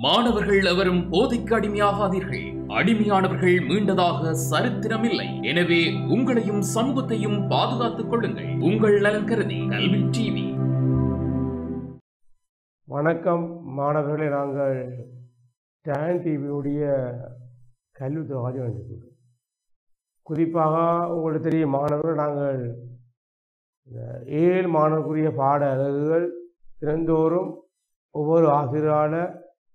மாணவர்கள் எவரும் போதைக்கு அடிமையாகாதீர்கள். அடிமையானவர்கள் மீண்டதாக சரித்திரமில்லை. எனவே உங்களையும் சமூகத்தையும் பாதுகாத்துக் கொள்ளுங்கள். உங்கள் நலன் கருதி கல்வி டிவி. வணக்கம் மாணவர்களே, நாங்கள் டான் டிவியுடைய கல்வி தொகுதி வந்துள்ளோம். குறிப்பாக உங்களுக்கு தெரியும் மாணவர்கள், நாங்கள் 7 மாணவர்களுக்குரிய பாட அலகுகள் தினந்தோறும் ஒவ்வொரு ஆசிரியரால்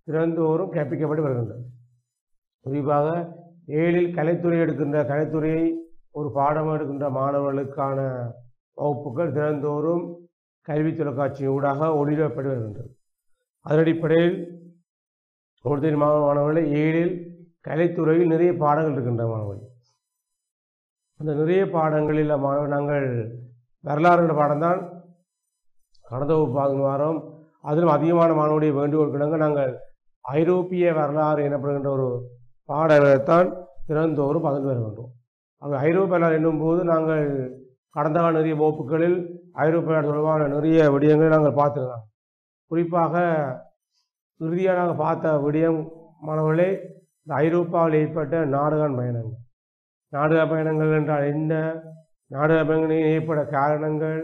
தினந்தோறும் கற்பிக்கப்பட்டு வருகின்றன. குறிப்பாக 7 கலைத்துறை எடுக்கின்ற கலைத்துறையை ஒரு பாடம் எடுக்கின்ற மாணவர்களுக்கான வகுப்புகள் தினந்தோறும் கல்வி தொலைக்காட்சி ஊடாக ஒளிபரப்பட்டு வருகின்றது. அதன் அடிப்படையில் ஒரு மாணவர்களை 7 கலைத்துறையில் நிறைய பாடங்கள் இருக்கின்ற மாணவர்கள். அந்த நிறைய பாடங்களில் நாங்கள் வரலாறு என்ற பாடம்தான் கடந்த வகுப்பு வாரம். அதிலும் அதிகமான மாணவருடைய வேண்டுகோள் கிடங்க நாங்கள் ஐரோப்பிய வரலாறு எனப்படுகின்ற ஒரு பாடத்தான் தினந்தோறும் பகிர்ந்து வருகின்றோம். அது ஐரோப்பிய வரலாறு என்னும்போது நாங்கள் கடந்த கால நிறைய வகுப்புகளில் ஐரோப்பிய தொடர்பான நிறைய விடயங்களை நாங்கள் பார்த்துருக்கோம். குறிப்பாக இறுதியாக நாங்கள் பார்த்த விடயம் மாணவர்களே, இந்த ஐரோப்பாவில் ஏற்பட்ட நாடுகான் பயணங்கள். நாடுகா பயணங்கள் என்றால் என்ன, நாடுகா பயணங்களில் ஏற்பட்ட காரணங்கள்,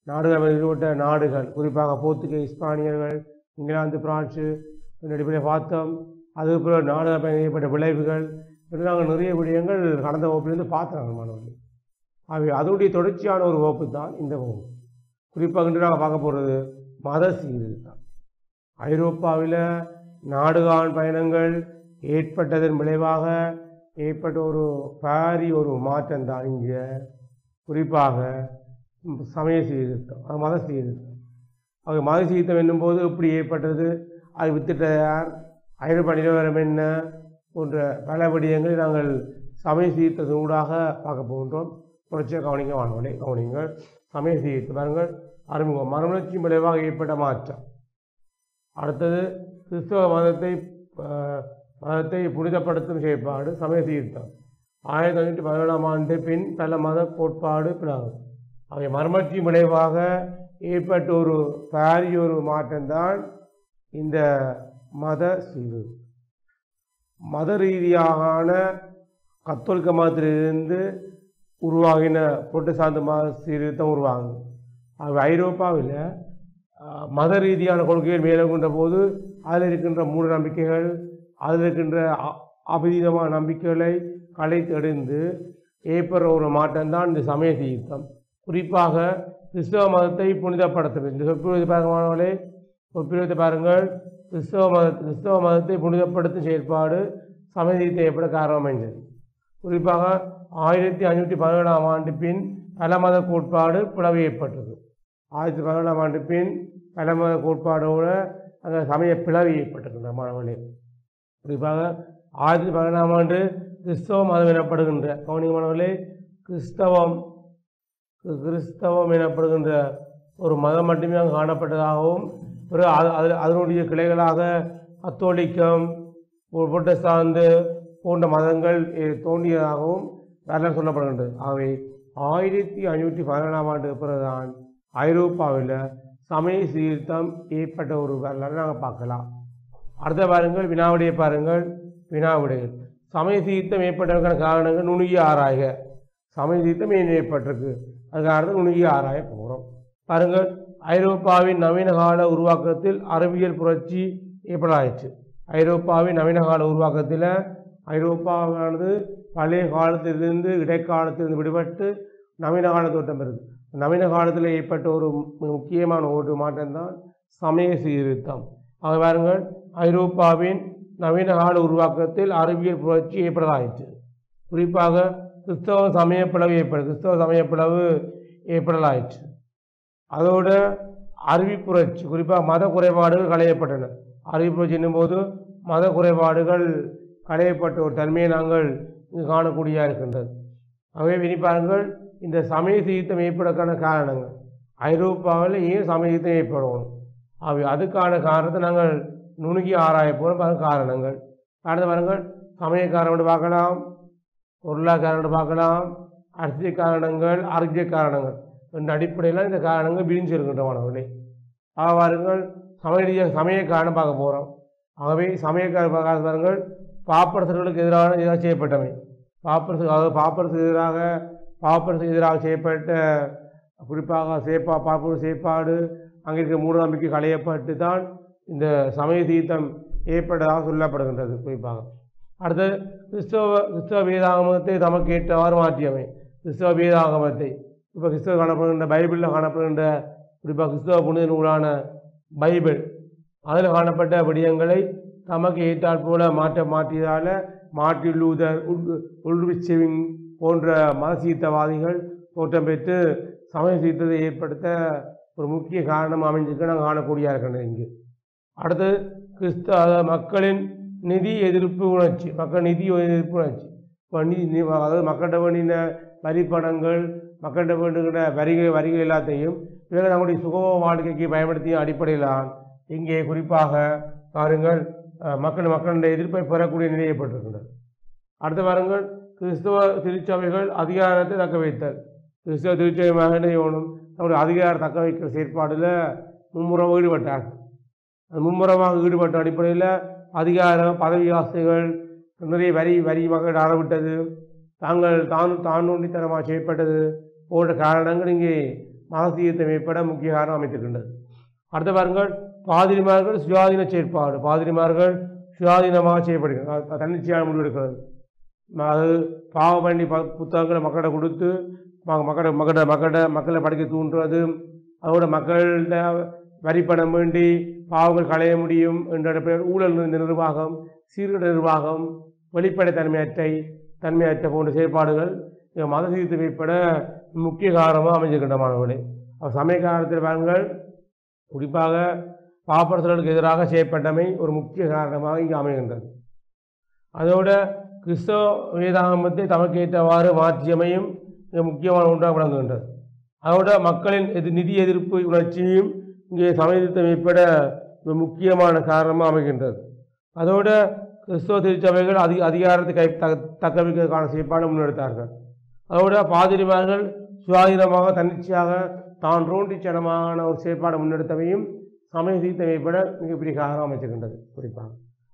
நாடுகா ஈடுபட்ட நாடுகள், குறிப்பாக போர்த்துகீஸ், இஸ்பானியர்கள், இங்கிலாந்து, பிரான்ஸு அடிப்படையில் பார்த்தோம். அதுபோல் நாடுகா பயணம் ஏற்பட்ட விளைவுகள் என்று நாங்கள் நிறைய விடயங்கள் கடந்த வகுப்பிலிருந்து பார்த்துறாங்க மாணவர்கள். அதனுடைய தொடர்ச்சியான ஒரு வகுப்பு தான் இந்த வகுப்பு. குறிப்பாக இன்று நாங்கள் பார்க்க போகிறது மத சீர்திருத்தம். ஐரோப்பாவில் நாடுகான் பயணங்கள் ஏற்பட்டதன் விளைவாக ஏற்பட்ட ஒரு பாரி ஒரு மாற்றம் தான் இங்கே. குறிப்பாக சமய சீர்திருத்தம், அது மத சீர்திருத்தம். அது மத சீர்திருத்தம் என்னும்போது எப்படி ஏற்பட்டது, அது வித்திட்ட யார், ஐரோப்பா நிலவரம் என்ன போன்ற பல விடயங்களை நாங்கள் சமய சீர்திருத்தத்தின் ஊடாக பார்க்க போகின்றோம். தொடர்ச்சியாக கவனிக்க வானவனை கவனிங்கள். சமய சீர்திருத்தம் பாருங்கள், அறிமுகம். மறுமலர்ச்சி விளைவாக ஏற்பட்ட மாற்றம். அடுத்தது கிறிஸ்தவ மதத்தை புனிதப்படுத்தும் செயற்பாடு சமய சீர்திருத்தம். 1917ஆம் ஆண்டு பின் பல மத கோட்பாடு பிறகும் அவை மறுமலர்ச்சி விளைவாக ஏற்பட்ட ஒரு பாரிய ஒரு மாற்றம்தான் இந்த மத சீர்திருத்தம். மத ரீதியான கத்தோலிக்க மதத்திலிருந்து உருவாகின புரட்டஸ்தாந்து மத சீர்திருத்தம் உருவாகுது. அவை ஐரோப்பாவில் மத ரீதியான கொள்கைகள் மேலோங்கின்ற போது அதில் இருக்கின்ற மூட நம்பிக்கைகள், அதில் இருக்கின்ற அபதீதமான நம்பிக்கைகளை களைத்தெடுந்து ஏற்படுற ஒரு மாற்றம்தான் இந்த சமய சீர்திருத்தம். குறிப்பாக கிறிஸ்தவ மதத்தை புனிதப்படுத்தும். இந்த சொற்பிரயோகத்தை பாருங்கள். கிறிஸ்தவ மதத்தை புனிதப்படுத்தும் செயற்பாடு சமய சீர்திருத்தம் ஏற்பட காரணம் அமைந்தது. குறிப்பாக 1517ஆம் ஆண்டு பின் பல மத கோட்பாடு பிளவு ஏற்பட்டது. 1517ஆம் ஆண்டு பின் பல மத கோட்பாடோடு அந்த சமய பிளவு ஏற்பட்டிருக்கின்ற மாணவர்களே. குறிப்பாக 1517ஆம் ஆண்டு கிறிஸ்தவ மதம் எனப்படுகின்ற கவனிக்க மாணவர்களே, கிறிஸ்தவம் எனப்படுகின்ற ஒரு மதம் மட்டுமே அங்கு காணப்பட்டதாகவும், பிறகு அதனுடைய கிளைகளாக கத்தோலிக்கம், புரட்டஸ்தாந்து போன்ற மதங்கள் தோன்றியதாகவும் வரலாறு சொல்லப்படுகின்றது. ஆகவே 1517ஆம் ஆண்டு பிறகுதான் ஐரோப்பாவில் சமய சீர்திருத்தம் ஏற்பட்ட ஒரு வரலாறு நாங்கள் பார்க்கலாம். அடுத்த பாருங்கள், வினாவுடைய பாருங்கள். வினாவுடையது சமய சீர்திருத்தம் ஏற்பட்டதற்கான காரணங்கள் நுணுகி ஆராய்க. சமய சீர்திருத்தம் ஏன் ஏற்பட்டிருக்கு, அதுக்காக நுணுகி ஆராய போகிறோம். பாருங்கள், ஐரோப்பாவின் நவீன கால உருவாக்கத்தில் அறிவியல் புரட்சி ஏற்படாயிற்று. ஐரோப்பாவின் நவீன கால உருவாக்கத்தில் ஐரோப்பாவானது பழைய காலத்திலிருந்து இடைக்காலத்திலிருந்து விடுபட்டு நவீன கால தோட்டம் பெறுது. நவீன காலத்தில் ஏற்பட்ட ஒரு முக்கியமான ஒரு மாற்றம்தான் சமய சீர்திருத்தம். ஆக பாருங்கள், ஐரோப்பாவின் நவீன கால உருவாக்கத்தில் அறிவியல் புரட்சி ஏற்படலாயிற்று. குறிப்பாக கிறிஸ்தவ சமய பிளவு ஏற்படலாயிற்று. அதோட அறிவிப்புரட்சி, குறிப்பாக மத குறைபாடுகள் களையப்பட்டன. அறிவிப்புரட்சி என்னும்போது மத குறைபாடுகள் களையப்பட்ட ஒரு தன்மையை நாங்கள் இங்கு காணக்கூடிய இருக்கின்றது. ஆகவே வினிப்பாருங்கள், இந்த சமய சீர்திருத்தம் ஏற்படுவதற்கான காரணங்கள், ஐரோப்பாவில் ஏன் சமய சீர்திருத்தம் ஏற்படணும், அவை அதுக்கான காரணத்தை நாங்கள் நுணுகி ஆராய போகிறோம். காரணங்கள் அடுத்த பாருங்கள், சமய காரணம் பார்க்கலாம், பொருளாதார பார்க்கலாம், அரசியல் காரணங்கள், அறிவியல் காரணங்கள் என்ற அடிப்படையில் இந்த காரணங்கள் விரிஞ்சிருக்கின்ற மாணவர்களே. வாருங்கள், சமய காரணம் பார்க்க போகிறோம். ஆகவே சமயக்காரர்கள் பாப்பரசர்களுக்கு எதிராக செய்யப்பட்டவை. பாப்பரசுக்கு எதிராக செய்யப்பட்ட குறிப்பாக பாப்பரசு செயற்பாடு அங்கே இருக்க மூடநம்பிக்கை களையப்பட்டு தான் இந்த சமய சீர்திருத்தம் ஏற்பட்டதாக சொல்லப்படுகின்றது. குறிப்பாக அடுத்து கிறிஸ்தவ வேதாகமத்தை தமக்கு ஏற்றவாறு மாற்றியவை. கிறிஸ்தவ வேதாகமத்தை இப்போ கிறிஸ்தவ காணப்படுகின்ற பைபிளில் காணப்படுகின்ற குறிப்பாக கிறிஸ்தவ புனித நூலான பைபிள் அதில் காணப்பட்ட விடயங்களை தமக்கு ஏற்றாற் போல மாற்றியதால் மார்ட்டின் லூதர், உல்ரிச் ஸ்விங் போன்ற மத சீர்திருத்தவாதிகள் தோற்றம் பெற்று சமய சீர்திருத்தத்தை ஏற்படுத்த ஒரு முக்கிய காரணம் அமைஞ்சிருக்கு நாங்கள் காணக்கூடியா இருக்கின்றது. இங்கு அடுத்து மக்களின் நிதி எதிர்ப்பு உணர்ச்சி. இப்போ அதாவது மக்கள்கிட்ட வேண்டின வரிப்பணங்கள், மக்கள்கிட்ட வேண்டுகிற வரிகள் எல்லாத்தையும் இவர்கள் நம்முடைய சுகம வாழ்க்கைக்கு பயன்படுத்திய அடிப்படையில்தான் இங்கே குறிப்பாக பாருங்கள் மக்களுடைய எதிர்ப்பை பெறக்கூடிய நிலை ஏற்பட்டிருக்கின்றது. அடுத்த பாருங்கள் கிறிஸ்தவ திருச்சபைகள் அதிகாரத்தை தக்க வைத்தல். கிறிஸ்தவ திருச்சபை மகனையோனும் நம்முடைய அதிகாரம் தக்க வைக்கிற செயற்பாடில் மும்முரமாக ஈடுபட்டார். அது மும்முரமாக ஈடுபட்ட அடிப்படையில் அதிகாரம், பதவி ஆசைகள், நிறைய வரி மக்கள் ஆரம்பிட்டது, தானோண்டித்தனமாக செய்யப்பட்டது போன்ற காரணங்கள் இங்கே மதசீர்திருத்தம் ஏற்பட முக்கிய காரணம் அமைத்திருக்கின்றது. அடுத்த பாருங்கள் பாதிரிமார்கள் சுயாதீன செயற்பாடு. பாதிரிமார்கள் சுயாதீனமாக செய்யப்படுகிறது, தன்னிச்சையான முடிவெடுக்கிறது. அது பாவம் பண்ணி புத்தகங்களை மக்களிடம் கொடுத்து மக்களை படிக்க தூண்டுறது, அதோட மக்கள்கிட்ட வரிப்பணம் வேண்டி பாவங்கள் களைய முடியும் என்ற ஊழல் நிறைந்த நிர்வாகம், சீர்கேட நிர்வாகம், வெளிப்படை தன்மையற்ற போன்ற செயற்பாடுகள் மத சீர்திருத்தம் ஏற்பட முக்கிய காரணமாக அமைஞ்சிருக்கின்ற மாணவர்களே. சமய காலத்தில் பாருங்கள் குறிப்பாக பாப்பரசர்களுக்கு எதிராக செய்யப்பட்டமை ஒரு முக்கிய காரணமாக இங்கு அமைகின்றது. அதோட கிறிஸ்தவ வேதாகமத்தை தமக்கு ஏற்றவாறு மாற்றியமையும் முக்கியமான ஒன்றாக விளங்குகின்றது. அதோட மக்களின் நிதி எதிர்ப்பு உணர்ச்சியும் இங்கே சமயத்திட்டம் ஏற்பட முக்கியமான காரணமாக அமைகின்றது. அதோட கிறிஸ்தவ திருச்சபைகள் அதிகாரத்தை தக்க வைக்கிறதுக்கான செயற்பாடு முன்னெடுத்தார்கள். அதோட பாதிரிமார்கள் சுயாதீனமாக தன்னிச்சையாக தான் ரோண்டிச்சனமான ஒரு செயற்பாடு முன்னெடுத்தவையும் சமய சீர்திருத்தம் ஏற்பட மிகப்பெரிய காரணம் அமைச்சிருக்கின்றது. குறிப்பாக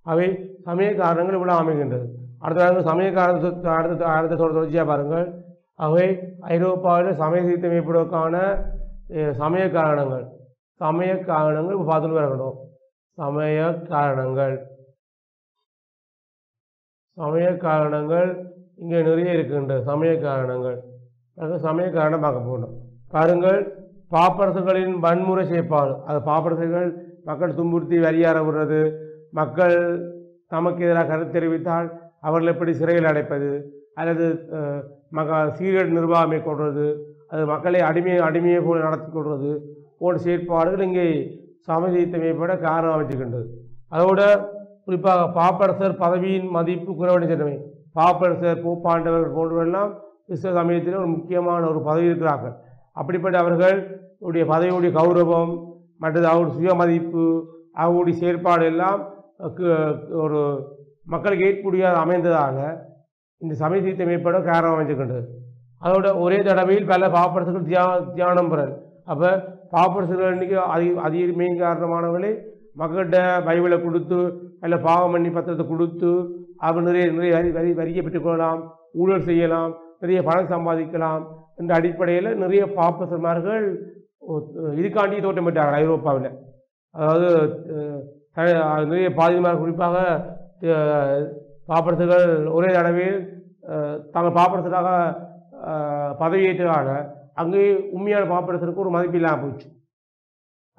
அவை சமய காரணங்கள் இவ்வளவு அமைகின்றது. அடுத்த சமய காரணத்தை தொடர்ச்சியாக பாருங்கள். அவை ஐரோப்பாவில் சமய சீர்திருத்தம் ஏற்படுவதற்கான சமய காரணங்கள் இப்போ பார்த்துட்டு வரணும். சமய காரணங்கள் இங்கே நிறைய இருக்கின்ற சமய காரணம் பார்க்க போகணும். பாருங்கள் பாப்பரசுகளின் வன்முறை செயற்பாடு. அது பாப்பரசுகள் மக்கள் துன்புறுத்தி வரியார விடுறது, மக்கள் தமக்கு எதிராக கருத்து தெரிவித்தால் அவர்கள் எப்படி சிறையில் அடைப்பது, அல்லது சீர்கேடு நிர்வாகம் மேற்கொள்வது, அது மக்களை அடிமையை போல நடத்தி கொள்வது போன்ற செயற்பாடுகள் இங்கே சமய சீர்திருத்தம் ஏற்பட காரணம் அமைச்சுக்கின்றது. அதோட குறிப்பாக பாப்பரசர் பதவியின் மதிப்பு குறைவடைந்தமை. பாப்பரசர், போப்பாண்டவர்கள் போன்றவரெல்லாம் கிறிஸ்தவ சமயத்தில் ஒரு முக்கியமான ஒரு பதவி இருக்கிறார்கள். அப்படிப்பட்ட அவர்களுடைய பதவியுடைய கௌரவம் மற்றது அவருடைய சுய மதிப்பு, அவருடைய செயற்பாடு எல்லாம் ஒரு மக்களுக்கு ஏற்புடைய அமைந்ததாக இந்த சமய சீர்திருத்தம் ஏற்பட காரணம் அமைஞ்சிருக்கின்றது. அதோட ஒரே தடவையில் பல பாப்பரசுகள் தியானம் பெறல். அப்போ பாப்பரசுகள் இன்றைக்கி அதிக மெயின் காரணமானவர்களே மக்கள்கிட்ட பைபிளை கொடுத்து அல்ல பாவமன்னி பத்திரத்தை கொடுத்து அவர் நிறைய வரியை பெற்றுக்கொள்ளலாம், ஊழல் செய்யலாம், நிறைய பணம் சம்பாதிக்கலாம் என்ற அடிப்படையில் நிறைய பாப்பரசர்மார்கள் இதுக்காண்டி தோட்டம் பெற்றார்கள் ஐரோப்பாவில். அதாவது நிறைய பாதிரிமார்கள் குறிப்பாக பாப்பரசுகள் ஒரே தடவையில் தாங்கள் பாப்பரசராக பதவியேற்றதாக அங்கே உண்மையான பாப்பரசருக்கு ஒரு மதிப்பு இல்லாமல் போச்சு.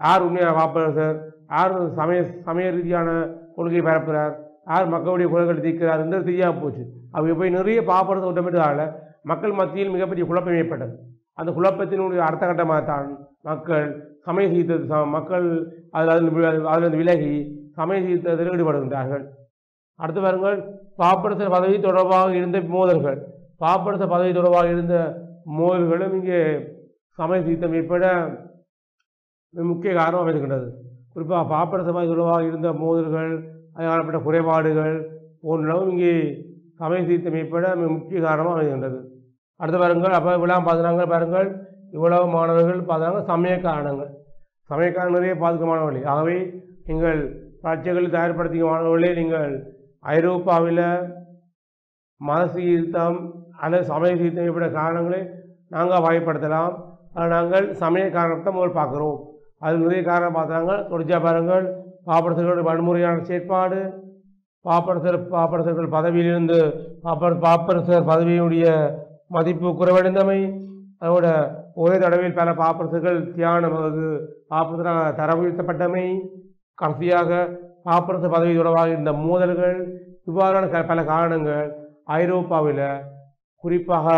யார் உண்மையான பாப்பரசர், யார் சமய ரீதியான கொள்கை பரப்புகிறார், யார் மக்களுடைய குலங்களை தீர்க்கிறார் என்று தெரியாமல் போச்சு. அவங்க போய் நிறைய பாப்பரசர் திட்டமிட்டதால் மக்கள் மத்தியில் மிகப்பெரிய குழப்பம் ஏற்பட்டது. அந்த குழப்பத்தினுடைய அடுத்த கட்டமாகத்தான் மக்கள் சமய சீர்திருத்தம் மக்கள் அதிலிருந்து விலகி சமய சீர்திருத்தத்தில் ஈடுபடுகின்றார்கள். அடுத்து பாருங்கள் பாப்பரசர் பதவி தொடர்பாக இருந்த மோதல்கள். பாப்பரசர் பதவி தொடர்பாக இருந்த மோதல்களும் இங்கே சமய சீர்திருத்தம் ஏற்பட முக்கிய காரணம் அமைக்கின்றது. குறிப்பாக பாப்பரசர் பதவி தொடர்பாக இருந்த மோதல்கள், அதில் காணப்பட்ட குறைபாடுகள் போன்றவும் இங்கே சமய சீர்திருத்தம் ஏற்பட முக்கிய காரணமாக அமைகின்றது. அடுத்து பாருங்கள் அப்போ இவ்வளவு பார்த்துனாங்க. பாருங்கள் இவ்வளவு மாணவர்கள் பார்த்தாங்க சமய காரணங்கள் நிறைய பாதுகாமானவர்கள். ஆகவே நீங்கள் பரீட்சைகள் தயார்படுத்திய மாணவர்களே, நீங்கள் ஐரோப்பாவில் மத சீர்திருத்தம் அல்லது சமய சீர்திருத்தம் இப்படி காரணங்களை நாங்கள் வகைப்படுத்தலாம். அதில் நாங்கள் சமய காரணத்தை முதல் பார்க்குறோம். அது நிறைய காரணம் பார்த்தாங்க. தொடர்ச்சியாக பாருங்கள், பாப்பரசர்களுடைய வன்முறையான செயற்பாடு, பாப்பரசர்கள் பதவியிலிருந்து பாப்பரசர் பதவியினுடைய மதிப்பு குறைவடைந்தமை, அதோட ஒரே தடவையில் பல பாப்பரசர்கள் தியானம் பாப்பரசராக தரம் உயர்த்தப்பட்டமை, கடைசியாக பாப்பரசர் பதவி தொடர்பாக இருந்த மோதல்கள், இவ்வாறான பல காரணங்கள் ஐரோப்பாவில், குறிப்பாக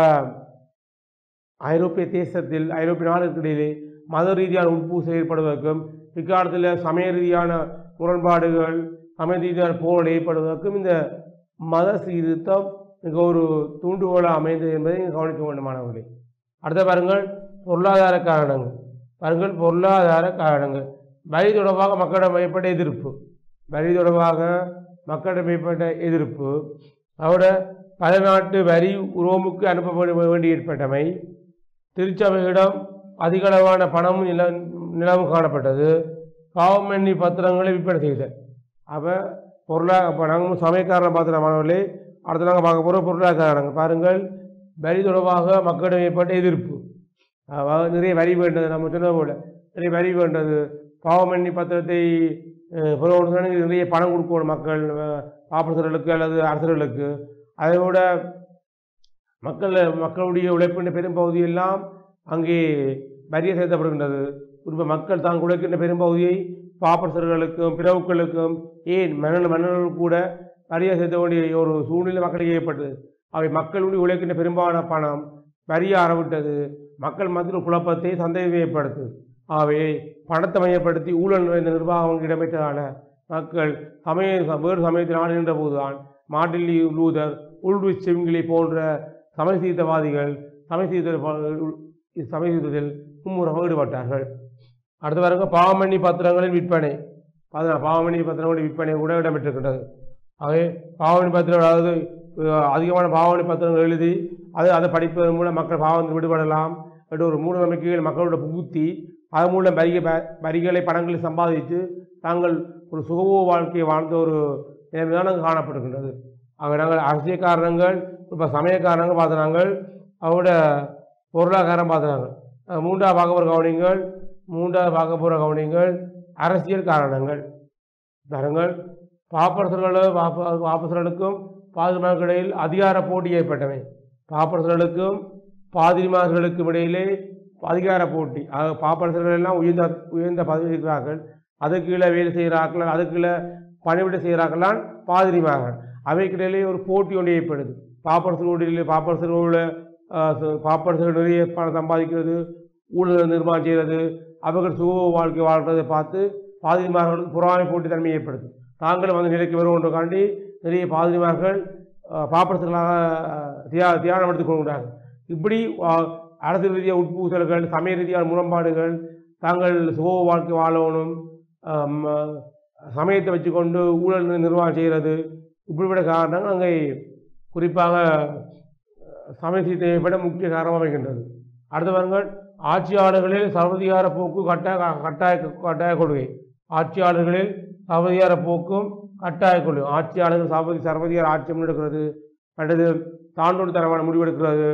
ஐரோப்பிய தேசத்தில் ஐரோப்பிய நாடுகளிடையே மத ரீதியான உட்பூசல் ஏற்படுவதற்கும், இக்காலத்தில் சமய ரீதியான முரண்பாடுகள், சமய ரீதியான போர்கள் ஏற்படுவதற்கும் இந்த மத சீர்திருத்தம் மிக ஒரு தூண்டுகோலாக அமைந்தது என்பதை கவனிக்க வேண்டுமானவர்களே. அடுத்த பாருங்கள், பொருளாதார காரணங்கள். பாருங்கள், பொருளாதார காரணங்கள். வரி தொடர்பாக மக்களிடம் ஏற்பட்ட எதிர்ப்பு, வரி தொடர்பாக மக்களிடம் ஏற்பட்ட எதிர்ப்பு, அதோட பல நாட்டு வரி ரோமுக்கு அனுப்ப வேண்டி ஏற்பட்டமை, திருச்சபையிடம் அதிகளவான பணமும் நிலமும் காணப்பட்டது, பாவமன்னி பத்திரங்களை விற்பனை செய்தல். அப்போ இப்போ நாங்கள் சமயக்காரனை பார்த்துட்ட மாணவர்களே. அடுத்து நாங்கள் பார்க்க போகிற பொருளாதாரங்கள். பாருங்கள், வரி தொடர்பாக மக்களிடம் ஏற்பட்ட எதிர்ப்பு, நிறைய வரி வேண்டது, நம்ம சொன்ன போல நிறைய வரி வேண்டது, பாவமன்னி பத்திரத்தை நிறைய பணம் கொடுக்கணும் மக்கள் ஆபரசர்களுக்கு அல்லது அரசர்களுக்கு. அதோட மக்களுடைய உழைப்பின் பெரும்பகுதியெல்லாம் அங்கே வரியை செலுத்தப்படுகின்றது. குறிப்பாக மக்கள் தாங்கள் உழைக்கின்ற பெரும்பகுதியை பாப்பரசர்களுக்கும் பிரபுக்களுக்கும் ஏன் மன்னர்களுக்கு கூட வரியை செலுத்த வேண்டிய ஒரு சூழ்நிலை மக்களுக்கு ஏற்பட்டது. அவை மக்களுடைய உழைக்கின்ற பெரும்பாலான பணம் வரியை அறவிட்டது. மக்கள் மத்தியில் குழப்பத்தை சந்தேகம் ஏற்படுத்துது. ஆகவே பணத்தை மையப்படுத்தி ஊழல் நிறைந்த நிர்வாகம் இடம்பெற்றதான மக்கள் வேறு சமயத்தில் ஆடுகின்ற போதுதான் மார்ட்டின் லூதர், உல்ரிச் செவிங்கிலி போன்ற சமய சீர்திருத்தவாதிகள் சமய சீர்திருத்தத்தில் மும்முரமாக ஈடுபட்டார்கள். அடுத்து பாருங்க, பாவமன்னி பத்திரங்களின் விற்பனை. பாவமன்னி பத்திரங்களின் விற்பனை கூட இடம்பெற்றிருக்கின்றது. ஆகவே பாவமன்னி பத்திரம், அதாவது அதிகமான பாவமன்னி பத்திரங்கள் எழுதி அதை படிப்பதன் மூலம் மக்கள் பாவத்தில் விடுபடலாம் என்ற ஒரு மூட நம்பிக்கைகள் மக்களோட புகுத்தி அதன் மூலம் வரிகளை பணங்களை சம்பாதித்து தாங்கள் ஒரு சுகபோக வாழ்க்கையை வாழ்ந்த ஒரு நிலைமைதான் காணப்பட்டிருக்கின்றது. ஆக நாங்கள் அரசியல் காரணங்கள், இப்போ சமய காரணங்கள் பார்த்துனாங்க, அவரோட பொருளாதாரம் பார்த்துனாங்க. மூன்றாவது பார்க்க போகிற கவனிங்கள் அரசியல் காரணங்கள். பாருங்கள், பாப்பரசர்களுக்கும் பாதிரிமார்களுக்கும் இடையில் அதிகார போட்டி ஏற்பட்டவை. பாப்பரசர்களுக்கும் பாதிரிமார்களுக்கும் இடையிலே அதிகார போட்டி. பாப்பரசர்கள் எல்லாம் உயர்ந்த பதவி இருக்கிறார்கள், அதுக்கு கீழே வேலை செய்கிறார்கள், அதுக்கு கீழே பணிவிடை செய்கிறார்கள்லாம் பாதிரிமார்கள். அவைக்கிடையிலே ஒரு போட்டி ஒன்று ஏற்படுது. பாப்பரசர்கள் நிறைய பணம் சம்பாதிக்கிறது, ஊழல் நிர்மாணம் செய்கிறது, அவர்கள் சுக வாழ்க்கை வாழ்கிறதை பார்த்து பாதிரிமார்களுக்கு பொறாமை போட்டி தன்மை ஏற்படுது. தாங்களும் அந்த நிலைக்கு வருவதற்காண்டி நிறைய பாதிரிமார்கள் பாப்பரசர்களாக தியானம் எடுத்துக் கொள்கிறார்கள். இப்படி அரசியல் ரீதியாக உட்பூசல்கள், சமய ரீதியான முரண்பாடுகள், தாங்கள் சுக வாழ்க்கை வாழணும், சமயத்தை வச்சுக்கொண்டு ஊழல் நிர்வாகம் செய்கிறது, இப்படிப்பட்ட காரணங்கள் அங்கே குறிப்பாக சமய சீர்திருத்தத்தை விட முக்கிய காரணமாக அமைகின்றது. அடுத்தவர்கள் ஆட்சியாளர்களில் சர்வதிகார போக்கு கட்டாய கொள்கை. ஆட்சியாளர்களில் சர்வதிகார போக்கும் கட்டாய கொள்கை. ஆட்சியாளர்கள் சர்வதிகார ஆட்சி முன்னெடுக்கிறது, அல்லது தாண்டோடு தரமான முடிவெடுக்கிறது,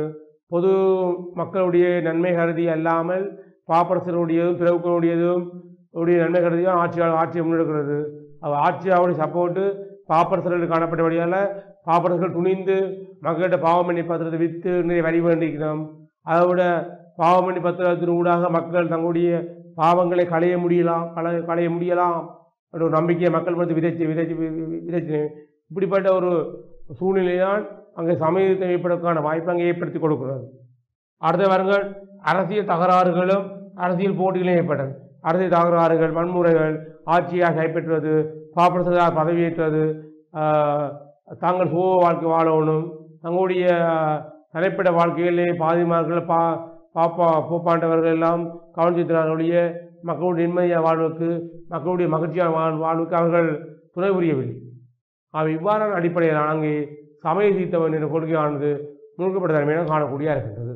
பொது மக்களுடைய நன்மை கருதி அல்லாமல் பாப்பரசருடையதும் பிரபுக்களுடையதும் நன்மை கருதியும் ஆட்சியை முன்னெடுக்கிறது. ஆட்சியாவுடைய சப்போர்ட்டு பாப்பரசர்கள் காணப்பட்டபடியால் பாப்பரசர்கள் துணிந்து மக்கள்கிட்ட பாவமன்னி பத்திரத்தை விற்று நிறைய வரி வேண்டிக்கணும். அதை விட பாவமன்னி பத்திரத்தின் ஊடாக மக்கள் தங்களுடைய பாவங்களை களைய முடியலாம் என்ற ஒரு நம்பிக்கையை மக்கள் வந்து விதைச்சு இப்படிப்பட்ட ஒரு சூழ்நிலைதான் அங்கே சமயத்தை ஏற்படுவதற்கான வாய்ப்பு அங்கே ஏற்படுத்தி கொடுக்கிறது. அடுத்த வாரங்கள் அரசியல் தகராறுகளும் அரசியல் போட்டிகளும் ஏற்பட்டது. அரசியல் தகராறுகள், வன்முறைகள், ஆட்சியாக கைப்பற்றுவது, பாப்பரசர்களால் பதவியேற்றது, தாங்கள் சுக வாழ்க்கை வாழணும், தங்களுடைய தனிப்பட்ட வாழ்க்கையிலே பாதிமார்கள் போப்பாண்டவர்கள் எல்லாம் கவனித்திருக்கிறார்களுடைய மக்களுடைய நிம்மதியான வாழ்வுக்கு, மக்களுடைய மகிழ்ச்சியான வாழ்வுக்கு அவர்கள் துணை புரியவில்லை. அவை இவ்வாறான அடிப்படையில் அங்கே சமய சீர்திருத்தம் என்ற கொள்கையானது முழுக்கப்பட்ட தன்மையாக காணக்கூடிய இருக்கின்றது.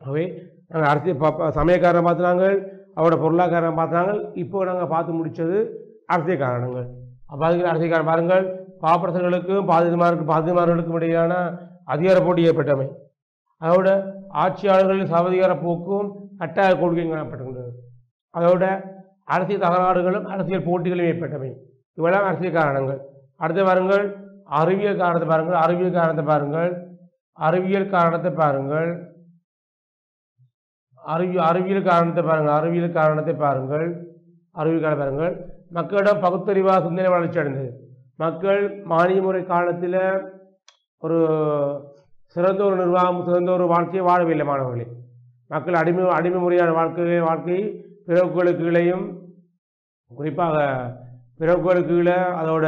ஆகவே நாங்கள் அரசியல் சமயக்காரனை பார்த்துனாங்க, அவரோட பொருளாதாரம் பார்த்தாங்க. இப்போ நாங்கள் பார்த்து முடித்தது அரசியல் காரணங்கள். அரசியல்காரன் பாருங்கள், பாப்பரசர்களுக்கும் பாதிமார்களுக்கும் இடையிலான அதிகார போட்டி ஏற்பட்டமை, அதோட ஆட்சியாளர்களின் சர்வதிகார போக்கும் கட்டாய கொள்கையும் காணப்பட்டுள்ளது, அதோட அரசியல் தகராறுகளும் அரசியல் போட்டிகளும் ஏற்பட்டமை, இவ்வளவு அரசியல் காரணங்கள். அடுத்து பாருங்கள் அறிவியல் காரணத்தை பாருங்கள், அறிவியல் காரணத்தை பாருங்கள், அறிவியல் காரணத்தை பாருங்கள், அறிவியல் காரணத்தை பாருங்கள், அறிவியல் காரணத்தை பாருங்கள், அறிவியல் காரணம் பாருங்கள். மக்களிடம் பகுத்தறிவாக சிந்தனை வளர்ச்சி அடைந்தது. மக்கள் மானிய முறை காலத்தில் ஒரு சிறந்த ஒரு நிர்வாகம், சிறந்த ஒரு வாழ்க்கையை வாழவில்லை மாணவர்களே. மக்கள் அடிமை முறையான வாழ்க்கை பிறப்புகளுக்கு கீழையும், குறிப்பாக பிறப்புகளுக்கு கீழே, அதோட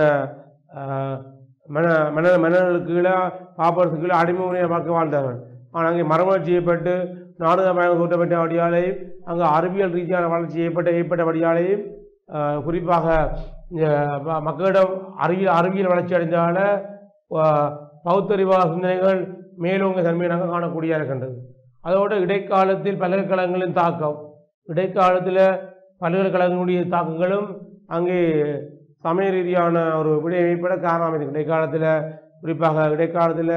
மன்னர்களுக்கு கீழே, பாப்பரசுக்கு கீழே அடிமை முறையான வாழ்க்கை வாழ்ந்தார்கள். ஆனால் அங்கே மறுமலர்ச்சி செய்யப்பட்டு நாடுதமாக தோற்றப்பட்ட வழியாலையும், அங்கே அறிவியல் ரீதியான வளர்ச்சி ஏற்பட்ட வழியாலையும், குறிப்பாக மக்களிடம் அறிவியல் வளர்ச்சி அடைந்தால பகுத்தறிவாக சிந்தனைகள் மேலோங்க தன்மையை நாங்கள் காணக்கூடிய இருக்கின்றது. அதோடு இடைக்காலத்தில் பல்கலைக்கழகங்களின் தாக்கம், இடைக்காலத்தில் பல்கலைக்கழகங்களுடைய தாக்கங்களும் அங்கே சமய ரீதியான ஒரு விடை ஏற்பட காரணம் இருக்குது. இடைக்காலத்தில் குறிப்பாக இடைக்காலத்தில்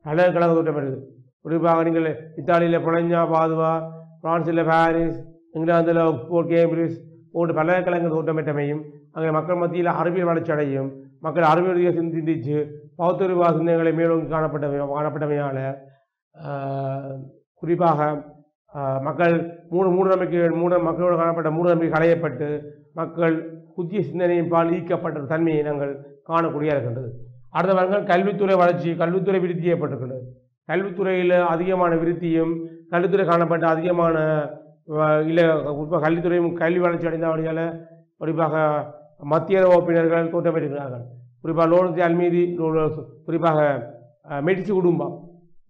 பல்கலைக்கழகம் தோற்றப்படுது. குறிப்பாக நீங்கள் இத்தாலியில் பொலஞ்சா, பாதுவா, பிரான்சில் பாரிஸ், இங்கிலாந்தில் ஆக்ஸ்போர்ட், கேம்பிரிட்ஜ் போன்ற பல்கலைக்கழகங்கள் தோற்றமிட்டமையும், அங்கே மக்கள் மத்தியில் அறிவியல் வளர்ச்சி அடையும், மக்கள் அறிவியல் சிந்தித்து பௌத்தறிவா சிந்தனைகளை மேலோங்கி காணப்பட்டமையால் குறிப்பாக மக்கள் மக்களோடு காணப்பட்ட மூடநம்பிக்கை களையப்பட்டு மக்கள் புதிய சிந்தனையின் பால் ஈர்க்கப்பட்ட தன்மையை நாங்கள் காணக்கூடிய இருக்கின்றது. அடுத்த பாருங்கள் கல்வித்துறை வளர்ச்சி, கல்வித்துறை விருத்தி ஏற்பட்டிருக்கின்றது. கல்வித்துறையில் அதிகமான விருத்தியும், கல்வித்துறை காணப்பட்ட அதிகமான கல்வித்துறையும் கல்வி வளர்ச்சி அடைந்த வழியால் குறிப்பாக மத்திய வகுப்பினர்கள் தோற்றப்பட்டிருக்கிறார்கள். குறிப்பாக லோரன்ஸ் அல்மீதி, குறிப்பாக மெடிசி குடும்பம்,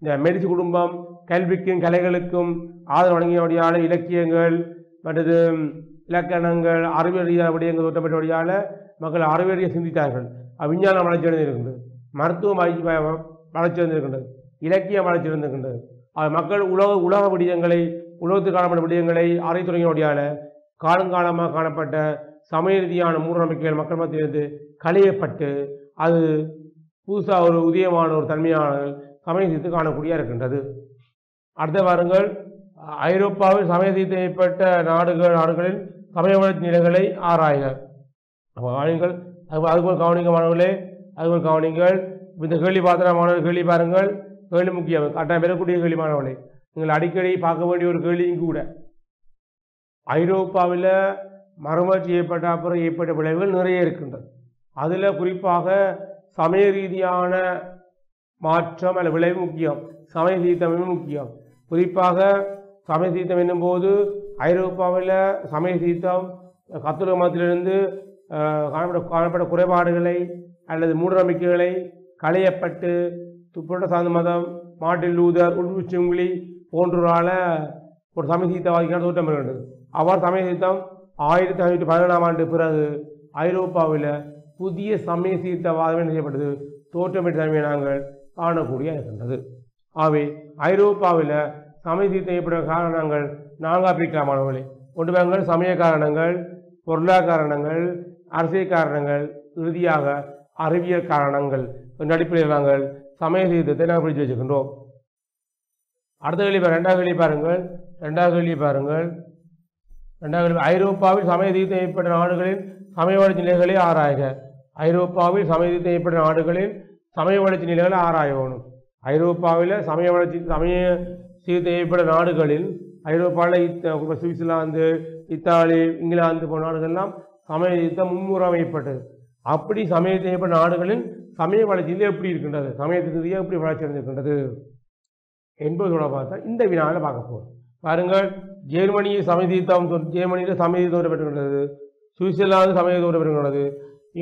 இந்த மெடிசி குடும்பம் கல்விக்கும் கலைகளுக்கும் ஆதரவு வழங்கிய வழியால் இலக்கியங்கள் மற்றது இலக்கணங்கள் அறிவியல் ரீதியான விடயங்கள் தோற்றப்பட்ட வழியால் மக்கள் அறிவியலை சிந்தித்தார்கள். விஞ்ஞானம் வளர்ச்சி அடைந்திருக்கின்றது, மருத்துவம் வளர்ச்சி அடைந்திருக்கின்றது, இலக்கியம் வளர்ச்சி அடைந்திருக்கின்றது. மக்கள் உலக விடயங்களை, உலகத்தில் காணப்பட்ட விடயங்களை அறிய தொடங்கிய வழியால் காலங்காலமாக காணப்பட்ட சமய ரீதியான மூடநம்பிக்கைகள் மக்கள் மத்தியிலிருந்து களையப்பட்டு அது புதுசாக ஒரு உதயமான ஒரு தன்மையான சமய சீர்த்து காணக்கூடிய இருக்கின்றது. அடுத்த வாருங்கள் ஐரோப்பாவில் சமய சீர்த்து ஏற்பட்ட நாடுகளின் சமய வளர்ச்சி நிலைகளை ஆராய்க. அதுபோல் கவனிங்க மாணவர்களே, அதுபோல் கவனிங்கள். இந்த கேள்வி பார்த்தா மாணவர்கள் கேள்வி பாருங்கள், கேள்வி முக்கியம், கட்டாயம் பெறக்கூடிய கேள்வி மாணவர்களே. நீங்கள் அடிக்கடி பார்க்க வேண்டிய ஒரு கேள்வியும் கூட. ஐரோப்பாவில் மறுமலர்ச்சி ஏற்பட்ட அப்புறம் ஏற்பட்ட விளைவுகள் நிறைய இருக்கின்றது. அதில் குறிப்பாக சமய ரீதியான மாற்றம் அல்ல விளைவு முக்கியம், சமய சீர்திருத்தமும் முக்கியம். குறிப்பாக சமய சீர்திருத்தம் என்னும்போது ஐரோப்பாவில் சமய சீர்திருத்தம் கத்தோலிக்க மதத்திலிருந்து காணப்பட்ட குறைபாடுகளை அல்லது மூடநம்பிக்கைகளை களையப்பட்டு புரட்டஸ்தாந்து மதம், மார்ட்டின் லூதர், உல்ஃப் சுங்லி போன்றோரால் ஒரு சமய சீர்திருத்தவாதிக்கான தோற்றம் பெறுகின்றது. அவ்வாறு சமய சீர்திருத்தம் 1517ஆம் ஆண்டு பிறகு ஐரோப்பாவில் புதிய சமய சீர்திருத்தவாதம் செய்யப்பட்டது, தோற்றமிட்ட தன்மையை நாங்கள் காணக்கூடிய இருக்கின்றது. ஆகவே ஐரோப்பாவில் சமய சீர்திருத்தம் ஏற்பட்ட காரணங்கள் நான்காக பிரிக்கலாமானவர்களே. ஒன்று சமய காரணங்கள், பொருளாதார காரணங்கள், அரசியல் காரணங்கள், இறுதியாக அறிவியல் காரணங்கள் என்ற அடிப்படையில் நாங்கள் சமய சீர்திருத்தத்தை நாங்கள் பிடித்து வச்சுக்கின்றோம். அடுத்த கேள்வி ரெண்டாவது கேள்வி பாருங்கள். ஐரோப்பாவில் சமய சீர்திருத்தம் ஏற்பட்ட நாடுகளின் சமய வளர்ச்சி நிலைகளை ஆராய்க. ஐரோப்பாவில் சமய சீர்திருத்தம் ஏற்பட்ட நாடுகளின் சமய வளர்ச்சி நிலைகளை ஆராயணும். ஐரோப்பாவில் சமய சீர்திருத்தம் ஏற்பட்ட நாடுகளில் ஐரோப்பாவில் சுவிட்சர்லாந்து, இத்தாலி, இங்கிலாந்து போன்ற நாடுகள்லாம் சமய சீர்திருத்தம் மும்முரம் ஏற்பட்டது. அப்படி சமய சீர்திருத்தம் ஏற்பட்ட நாடுகளின் சமய வளர்ச்சியில் எப்படி இருக்கின்றது, சமய ரீதியாக எப்படி வளர்ச்சி அடைந்திருக்கின்றது என்பதோட பார்த்தா இந்த வினாவில் பார்க்க போகிறோம். பாருங்கள், ஜெர்மனியில் சமய சீர்திருத்தம் தோற்றப்பட்டிருக்கின்றது, சுவிட்சர்லாந்து சமய தோற்றப்பட்டிருக்கின்றது,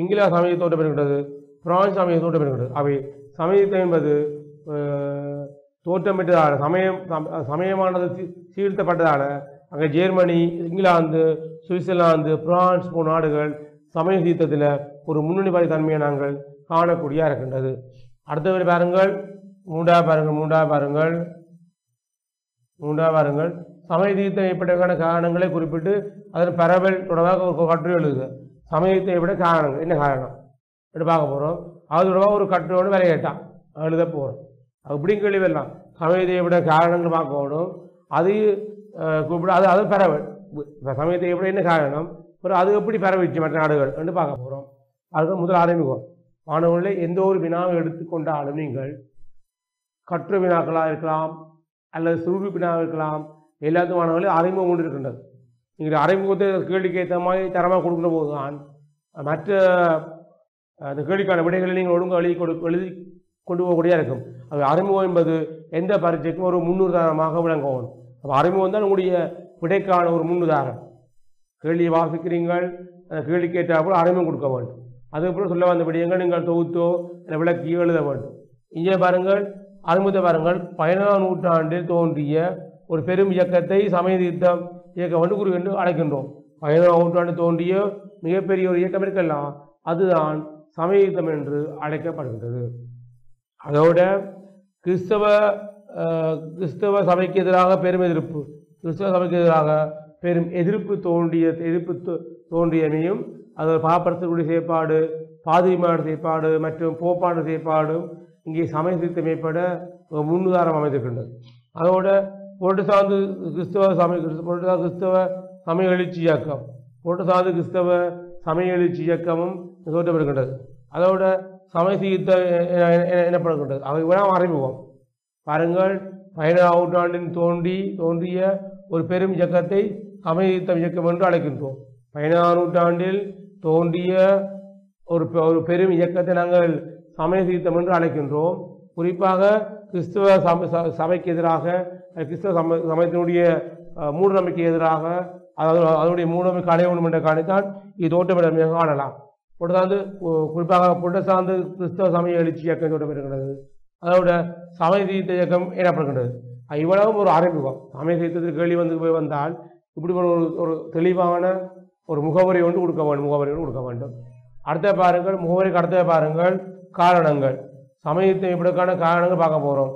இங்கிலாந்து சமய தோற்றப்பட்டிருக்கின்றது, பிரான்ஸ் சமய தோற்றப்பட்டிருக்கின்றது. அவை சமய சீர்திருத்தம் என்பது தோற்றமிட்டதால் சமயமானது சீர்திருத்தப்பட்டதால் அங்கே ஜெர்மனி, இங்கிலாந்து, சுவிட்சர்லாந்து, பிரான்ஸ் போன்ற நாடுகள் சமய சீர்திருத்தத்தில் ஒரு முன்னணி தன்மையை நாங்கள் காணக்கூடிய இருக்கின்றது. அடுத்தவரை பாருங்கள், மூன்றாவது பாருங்கள். சமய சீர்திருத்தம் ஏற்பட்டதற்கான காரணங்களை குறிப்பிட்டு அதன் பரவல் தொடர்பாக ஒரு கட்டுரை எழுதுக. சமய சீர்திருத்தம் ஏற்பட்ட காரணங்கள் என்ன காரணம், என்று பார்க்க போகிறோம். அது தொடர்பாக ஒரு கட்டுரை வேலை கேட்டான் எழுத போகிறோம். அப்படியும் கேள்வி வரலாம். சமயத்தை விட காரணங்கள் பார்க்கணும். அது கூப்பிட அது அது பரவல் சமயத்தை எப்படி என்ன காரணம் அது எப்படி பரவிச்சு மற்ற நாடுகள் என்று பார்க்க போகிறோம். அதுக்கு முதல் ஆரம்பிக்கும். மாணவர்களே, எந்த ஒரு வினாவை எடுத்துக்கொண்டாலும் நீங்கள் கற்று வினாக்களாக இருக்கலாம் அல்லது சுருவி வினாவாக இருக்கலாம். எல்லாத்துக்கும் மாணவர்களே அறிமுகம் கொண்டு இருக்கின்றது. நீங்கள் அறிமுகத்தை கேள்விக்கு ஏற்ற மாதிரி தரமாக கொடுக்குற போது தான் மற்ற அந்த கேள்விக்கான விடைகளை நீங்கள் ஒழுங்கு எழுதி கொண்டு போகக்கூடியதாக இருக்கும். அது அறிமுகம் என்பது எந்த பரீட்சைக்கும் ஒரு முன்னுதாரணமாக விளங்கும். அப்போ அறிமுகம் தான் உங்களுடைய விடைக்கான ஒரு முன்னுதாரணம். கேள்வியை வாசிக்கிறீங்கள், அந்த கேள்விக்கு ஏற்றால் அறிமுகம் கொடுக்க வேண்டும். அதுபோல் சொல்ல வந்த விடயங்கள் நீங்கள் தொகுத்தோ இல்லை விளக்கியோ எழுத வேண்டும். இங்கே பாருங்கள், அறிமுகத்தை பாருங்கள். 17ஆம் நூற்றாண்டில் தோன்றிய ஒரு பெரும் இயக்கத்தை சமய தீர்த்தம் இயக்கம் என்று அழைக்கின்றோம். 17ஆம் நூற்றாண்டில் தோன்றிய மிகப்பெரிய ஒரு இயக்கம் இருக்கலாம், அதுதான் சமய தீர்த்தம் என்று அழைக்கப்படுகின்றது. அதோட கிறிஸ்தவ சபைக்கு எதிராக பெரும் எதிர்ப்பு, கிறிஸ்தவ சபைக்கு எதிராக பெரும் எதிர்ப்பு தோன்றியமையும் அது பாப்பரசர்களுடைய செயற்பாடு, பாதிரிமாட செயற்பாடு மற்றும் போப்பாடு செயற்பாடும் இங்கே சமய சீர்திருத்தம் ஏற்பட முன்னுதாரணம் அமைந்திருக்கின்றது. அதோட புரட்டஸ்தாந்து கிறிஸ்தவ சமய எழுச்சி இயக்கம், புரட்டஸ்தாந்து கிறிஸ்தவ சமய எழுச்சி இயக்கமும் தோற்றப்படுகின்றது. அதோட சமய சீர்திருத்தம் எனப்படுகின்றது. அவை வேணாம் அறிமுகம் பாருங்கள். 17ஆம் நூற்றாண்டில் தோன்றிய ஒரு பெரும் இயக்கத்தை சமய சீர்திருத்தம் இயக்கம் என்று அழைக்கின்றோம். 17ஆம் நூற்றாண்டில் தோன்றிய ஒரு பெரும் இயக்கத்தை நாங்கள் சமய சீர்திருத்தம் என்று அழைக்கின்றோம். குறிப்பாக கிறிஸ்தவ சபைக்கு எதிராக, கிறிஸ்தவ சமயத்தினுடைய மூடநம்பிக்கை எதிராக, அதாவது அதனுடைய மூடநம்பிக்கை அடையணும் என்ற காரணத்தான் இது தோற்றமிடமையாக காணலாம். புரட்டஸ்தாந்து குறிப்பாக புரட்டஸ்தாந்து கிறிஸ்தவ சமய எழுச்சி இயக்கம் தோற்றப்படுகின்றது. அதோட சமய சீர்திருத்த இயக்கம் எனப்படுகின்றது. இவ்வளவும் ஒரு அறிமுகம். சமய சீர்திருத்தத்தில் கேள்வி போய் வந்தால் இப்படி ஒரு தெளிவான ஒரு முகவரி ஒன்று கொடுக்க வேண்டும். அடுத்த பாருங்கள், முகவரிக்கு அடுத்த பாருங்கள் காரணங்கள். சமயத்தை இப்படிக்கான காரணங்கள் பார்க்க போகிறோம்.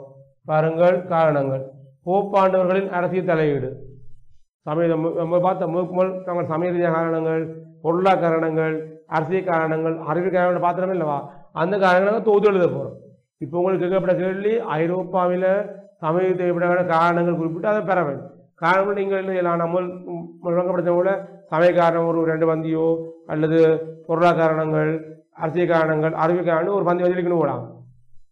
பாருங்கள் காரணங்கள். போப்பாண்டவர்களின் அரசியல் தலையீடு. நம்ம பார்த்த நாங்கள் சமய ரீதியான காரணங்கள், பொருளாதார காரணங்கள், அரசியல் காரணங்கள், அறிவியல் காரணங்கள் பார்த்துமே இல்லவா, அந்த காரணங்களை தொகுத்து எழுத போகிறோம். இப்போ உங்களுக்கு கேட்கப்பட்ட கேள்வி ஐரோப்பாவில் சமயத்தை இப்படிக்கான காரணங்கள் குறிப்பிட்டு அதை பெற வேண்டும். காரணங்கள் நீங்கள் நம்ம விளங்கப்படுத்த போல சமய காரணம் ஒரு 2 பந்தியோ அல்லது பொருளாதார காரணங்கள், அரசியல் காரணங்கள், அறிவியல் காரணம் ஒரு பந்தி வந்திருக்கணும் போகலாம்.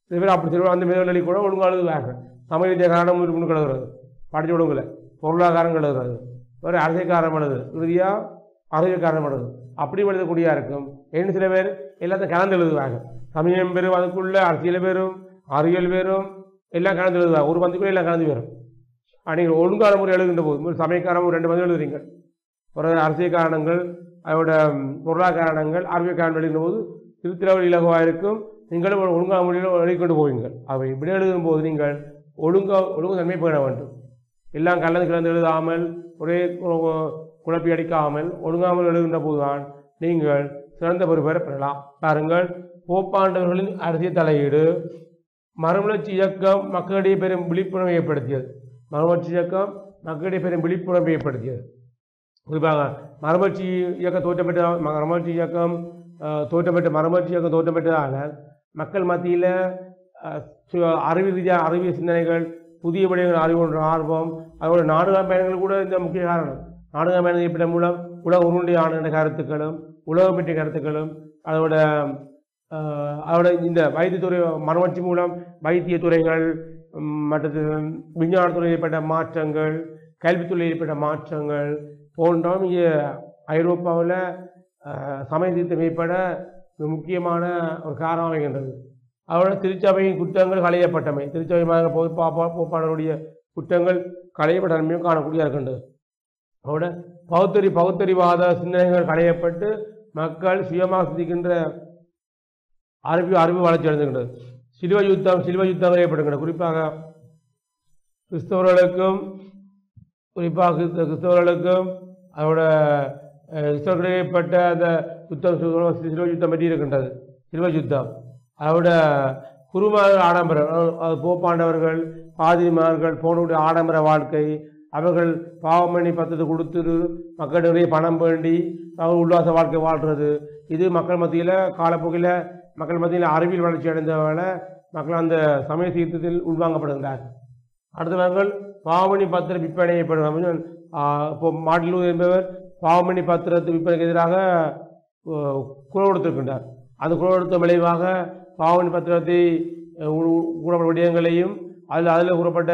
சில பேர் அப்படி சில அந்த மேல்நிலை கூட ஒழுங்காக எழுதுவாங்க. சமய ரீதியாக காரணம் இருக்குன்னு எழுதுறது, படித்து ஒழுங்குல பொருளாதாரம் எழுதுறது, ஒரு அரசியல் காரணம் எழுது, இறுதியாக அறிவியல் காரணம் எழுது, அப்படி எழுதக்கூடியா இருக்கும். என்ன சில பேர் எல்லாத்தையும் கலந்து எழுதுவாங்க. சமயம் பெறும், அதுக்குள்ள அரசியல் பேரும் அறிவியல் பேரும் எல்லாம் கலந்து எழுதுவாங்க. ஒரு பந்திக்குள்ளே எல்லாம் கலந்து வரும். நீங்கள் ஒழுங்கான முறை எழுதுகின்ற போது சமயக்காரம் ஒரு 2 பந்தி எழுதுறீங்க. ஒரு அரசியல் காரணங்கள், அதோட பொருளாதார காரணங்கள், அறிவியல் காரணம் எழுதுகின்ற போது திருத்திரவல் இலகுவாக இருக்கும். நீங்களும் ஒழுங்கான முறையில் எழுதிக்கொண்டு போவீங்கள். அவை இப்படி எழுதும் போது நீங்கள் ஒழுங்கு தன்மை பேண வேண்டும். எல்லாம் கலந்து எழுதாமல் ஒரே குழப்பி அடிக்காமல் ஒழுங்காமல் எழுதுகின்ற போதுதான் நீங்கள் சிறந்த பொறுப்பை பெறலாம். பாருங்கள், போப்பாண்டவர்களின் அரசியல் தலையீடு. மறுமலர்ச்சி இயக்கம் மக்களிடையே பெரும் விழிப்புணர்வை ஏற்படுத்தியது. மறுமலர்ச்சி இயக்கம் மக்களிடையே பெரும் விழிப்புணர்வை ஏற்படுத்தியது. குறிப்பாக மறுமலர்ச்சி இயக்கம் தோற்றப்பட்டதால் மக்கள் மத்தியில் அறிவியல் சிந்தனைகள், புதிய விடயங்கள் அறிவு ஆர்வம், அதோட நாடுகாண் பயணங்கள் கூட இந்த முக்கிய காரணம். நாடுகாண் பயணம் ஏற்பட்ட மூலம் உலக உருண்டை ஆன கருத்துக்களும் உலகம் பற்றிய கருத்துக்களும், அதோட இந்த வைத்தியத்துறை மறுமலர்ச்சி மூலம் வைத்திய துறைகள் மற்றது விஞ்ஞானத்துறை ஏற்பட்ட மாற்றங்கள், கல்வித்துறை ஏற்பட்ட மாற்றங்கள் போன்றோம் இங்கே ஐரோப்பாவில் சமய சீர்திருத்தம் ஏற்பட முக்கியமான ஒரு காரணம் அமைகின்றது. அதோட திருச்சபையின் குற்றங்கள் களையப்பட்டமை, திருச்சபை போப்பாளருடைய குற்றங்கள் களையப்பட்டமையும் காணக்கூடிய இருக்கின்றது. அதோட பகுத்தறிவாத சிந்தனைகள் களையப்பட்டு மக்கள் சுயமாக சிந்திக்கின்ற அறிவு வளர்ச்சி அடைந்துகின்றது. சிலுவை யுத்தங்கள் ஏற்படுகின்றன. குறிப்பாக கிறிஸ்தவர்களுக்கும் அதோட கிறிஸ்தவர்களுக்கு ஏற்பட்ட அந்த யுத்தம் சிலுவை யுத்தம் பற்றி இருக்கின்றது. சிலுவை யுத்தம் அதோட குருமார்கள் ஆடம்பரம், போப்பாண்டவர்கள், பாதிரிமார்கள் போன்ற ஆடம்பர வாழ்க்கை, அவர்கள் பாவமணி பத்தத்தை கொடுத்துட்டு மக்கள் நிறைய பணம் வேண்டி அவர் உல்லாச வாழ்க்கை வாழ்கிறது. இது மக்கள் மத்தியில் காலப்போக்கில் மக்கள் மத்தியில் அறிவியல் வளர்ச்சி அடைந்தவர்கள மக்கள் அந்த சமய சீர்திருத்தத்தில் உள்வாங்கப்படுகின்றார்கள். அடுத்தவர்கள் பாவமணி பத்திர விற்பனை இப்போ மார்ட்டின் லூதர் என்பவர் பாவமணி பத்திரத்து விற்பனைக்கு எதிராக குரல் கொடுத்திருக்கின்றார். அந்த குரல் கொடுத்த விளைவாக பாவமணி பத்திரத்தை கூறப்பட்ட விடயங்களையும் அதில் கூறப்பட்ட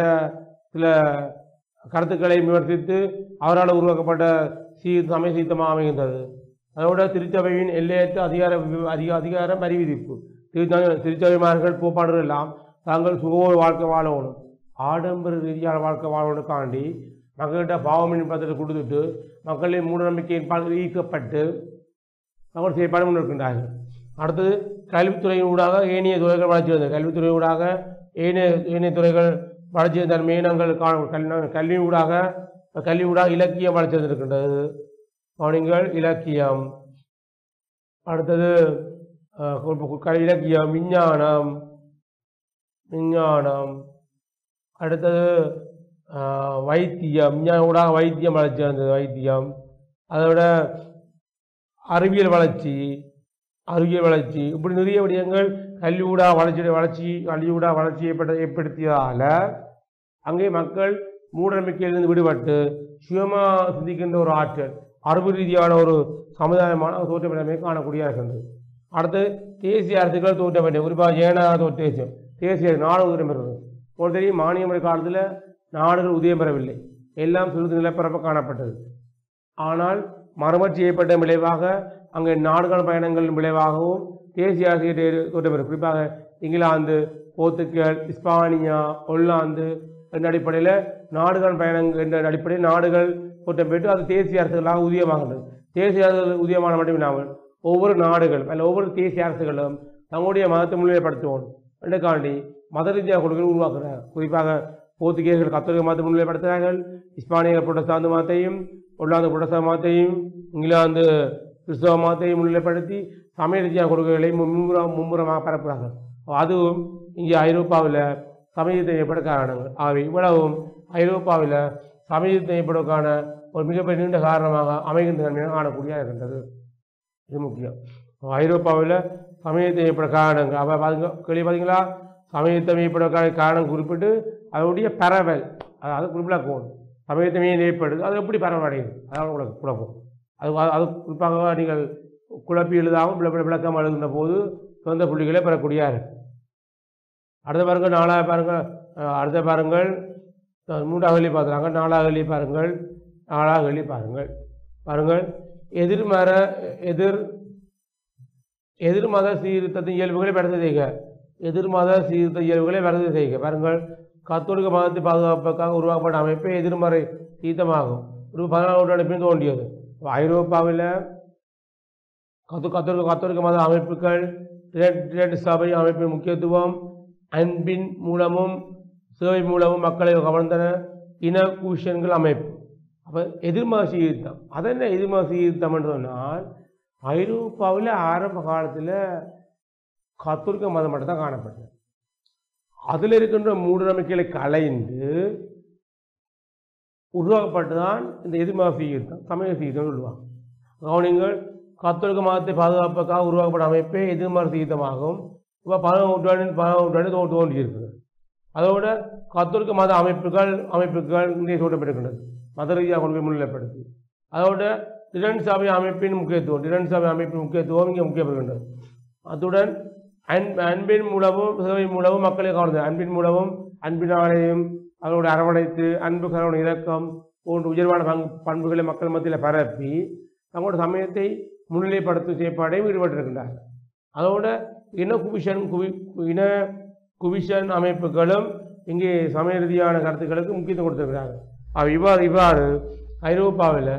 சில கருத்துக்களை விமர்சித்து அவரால் உருவாக்கப்பட்ட சமய சீர்திருத்தமாக அமைகின்றது. அதோட திருச்சபையின் எல்லையற்ற அதிகாரம் அறிவிதிப்பு. திருச்சபைமார்கள் கோட்பாடுகள் எல்லாம் தாங்கள் சுகோர வாழ்க்கை வாழணும், ஆடம்பர ரீதியான வாழ்க்கை வாழணுக்காண்டி மக்கள்கிட்ட பாவமணி பத்திரத்தை கொடுத்துட்டு மக்களின் மூடநம்பிக்கையின் பால் ஈர்க்கப்பட்டு அவர் செயற்பாடு முன்னிருக்கின்றார்கள். அடுத்தது கல்வித்துறையின் ஊடாக ஏனைய துறைகள் வளர்ச்சி வந்தது. கல்வித்துறை ஊடாக ஏனைய துறைகள் வளர்ச்சி தன்மையை நாங்கள் கல்வி ஊடாக இலக்கியம் வளர்ச்சி வந்திருக்கின்றது. கவனிங்கள், இலக்கியம். அடுத்தது இலக்கியம், விஞ்ஞானம். அடுத்தது வைத்தியம், விஞ்ஞான ஊடாக வைத்தியம் வளர்ச்சி வந்தது. வைத்தியம். அதோட அறிவியல் வளர்ச்சி. இப்படி நிறைய விடயங்கள் கல்வியூடாக வளர்ச்சி ஏற்படுத்தியதால் அங்கே மக்கள் மூடநம்பிக்கையிலிருந்து விடுபட்டு சுயமாக சிந்திக்கின்ற ஒரு ஆற்றல், அறிவு ரீதியான ஒரு சமுதாயமான தோற்றமிடமே காணக்கூடிய இருக்கின்றது. அடுத்து தேசிய அரசுகள் தோற்றப்பட்ட, குறிப்பாக ஏனாத தேசிய நாடு உதயம் பெறுவது. ஒரு தெரியும், மானியமுறை காலத்தில் நாடுகள் உதயம் பெறவில்லை, எல்லாம் சிறிது நிலப்பரப்பு காணப்பட்டது. ஆனால் மறுமலர்ச்சி செய்யப்பட்ட விளைவாக அங்கே நாடுகள் பயணங்களின் விளைவாகவும் தேசிய அரசியல் தோற்றப்பெறும். குறிப்பாக இங்கிலாந்து, போர்த்துகல், இஸ்பானியா, ஒல்லாந்து என்ற அடிப்படையில் நாடுகள் பயணங்கள் என்ற அடிப்படையில் நாடுகள் தோற்றம் பெற்று அது தேசிய அரசுகளாக உதயமாகின்றது. தேசிய அரசுகள் உதயமான மட்டும் இல்லாமல் ஒவ்வொரு நாடுகள் அல்ல ஒவ்வொரு தேசிய அரசுகளும் தங்களுடைய மதத்தை முன்னிலைப்படுத்துவோம் என்றுக்காண்டி மத ரீதியாக கொள்கைகள் உருவாக்குகிறார். குறிப்பாக போர்த்துகேயர்கள் கத்தோலிக்க மதத்தை முன்னிலைப்படுத்துகிறார்கள், இஸ்பானியர்கள் புரட்டஸ்தாந்து மதத்தையும், ஒல்லாந்து புரட்டஸ்தாந்து மதத்தையும், இங்கிலாந்து கிறிஸ்தவ மதத்தையும் முன்னிலைப்படுத்தி சமய ரீதியான கொள்கைகளை மும்முரமாக பரப்புகிறார்கள். அதுவும் இங்கே ஐரோப்பாவில் சமயத்தை ஏற்பட காரணங்கள். ஆகவே இவ்வளவும் ஐரோப்பாவில் சமயத்தை ஏற்படுவதற்கான ஒரு மிகப்பெரிய நீண்ட காரணமாக அமைகின்ற தன்மையாக காணக்கூடிய இருக்கின்றது. இது முக்கியம். ஐரோப்பாவில் சமயத்தை ஏற்பட காரணங்கள் அப்போ பார்த்தீங்களா, சமயத்தை ஏற்படுவதற்கான காரணம் குறிப்பிட்டு அதனுடைய பரவல், அதாவது குறிப்பிடக்கூடும். சமயத்தை ஏற்படுது, அது எப்படி பரவடையுது, அதாவது உங்களுக்கு குழப்பம். அது குறிப்பாக நீங்கள் குழப்பி எழுதாமல் விளக்கம் எழுதுகின்ற போது சொந்த புள்ளிகளை பெறக்கூடிய இருக்கு. அடுத்த பாருங்கள், அடுத்த பாருங்கள், மூன்றாவது கேள்வி பார்க்குறாங்க. நாலாவது கேள்வி பாருங்கள். எதிர்மத சீர்திருத்தத்தின் இயல்புகளை வரிசை செய்க. பாருங்கள், கத்தோலிக்க மதத்தை பாதுகாப்புக்காக உருவாக்கப்பட்ட அமைப்பே எதிர்மறை சீர்திருத்தமாகும். ஒரு 14ஆம் நூற்றாண்டு பின் தோன்றியது. ஐரோப்பாவில் கத்தோலிக்க மத அமைப்புகள் சபை அமைப்பின் முக்கியத்துவம் அன்பின் மூலமும் சேவை மூலமும் மக்களை கவர்ந்தன. இன கூஷன்கள் அமைப்பு. அப்போ எதிர்மத சீர்திருத்தம், அதென்ன எதிர்மத சீர்திருத்தம் என்று சொன்னால், ஐரோப்பாவில் ஆரம்ப காலத்தில் கத்தோலிக்க மதம் மட்டும் தான் காணப்பட்டது. அதில் இருக்கின்ற மூடநம்பிக்கைகளை களைந்து உருவாக்கப்பட்டுதான் இந்த எதிர்மத சீர்திருத்தம், சமய சீர்திருத்தம் சொல்லுவாங்க. கவனிங்கள், கத்தோலிக்க மதத்தை பாதுகாப்புக்காக உருவாக்கப்பட்ட அமைப்பே எதிர்மத சீர்திருத்தமாகும். இப்போ 14ஆம் நூற்றாண்டு தோன்றியிருக்கிறது. அதோட கத்தோலிக்க மத அமைப்புகள் இங்கே தோற்றப்பட்டிருக்கின்றது, மத ரீதியாக கொள்கை முன்னிலைப்படுத்தி. அதோட டிரன் சபை அமைப்பின் முக்கியத்துவம் இங்கே முக்கியப்படுகின்றது. அத்துடன் அன்பின் மூலமும் சேவை மூலமும் மக்களை கவர்ந்தது. அன்பின் மூலமும் அன்பினாலையும் அவர்களோடு அரவணைத்து அன்பு, கருணை, இரக்கம் போன்ற உயர்வான பண்புகளை மக்கள் மத்தியில் பரப்பி தங்களோட சமயத்தை முன்னிலைப்படுத்தும் செயற்பாடையும் ஈடுபட்டிருக்கின்றார்கள். அதோட இன குவிஷன் அமைப்புகளும் இங்கே சமய ரீதியான கருத்துக்களுக்கு முக்கியத்துவம் கொடுத்திருக்கிறார்கள். இவ்வாறு ஐரோப்பாவில்